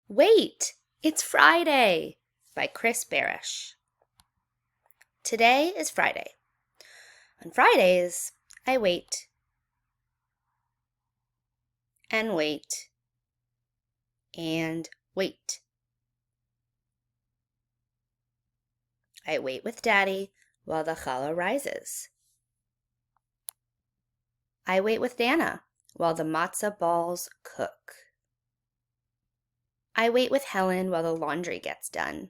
Wait, it's Friday by Chris Barish. Today is Friday. On Fridays, I wait and wait and wait. I wait with Daddy while the challah rises. I wait with Dana while the matzah balls cook. I wait with Helen while the laundry gets done.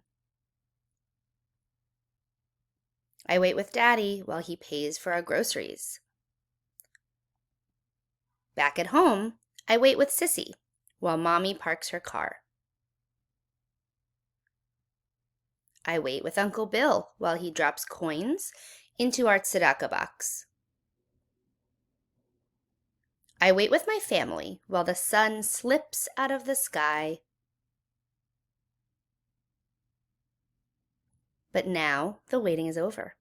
I wait with Daddy while he pays for our groceries. Back at home, I wait with Sissy while Mommy parks her car. I wait with Uncle Bill while he drops coins into our tzedakah box. I wait with my family while the sun slips out of the sky. But now the waiting is over.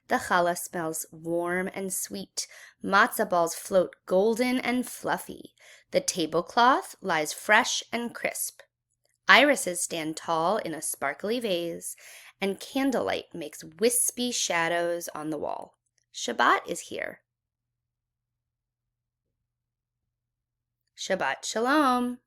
The challah smells warm and sweet. Matzah balls float golden and fluffy. The tablecloth lies fresh and crisp. Irises stand tall in a sparkly vase, and candlelight makes wispy shadows on the wall. Shabbat is here. Shabbat Shalom.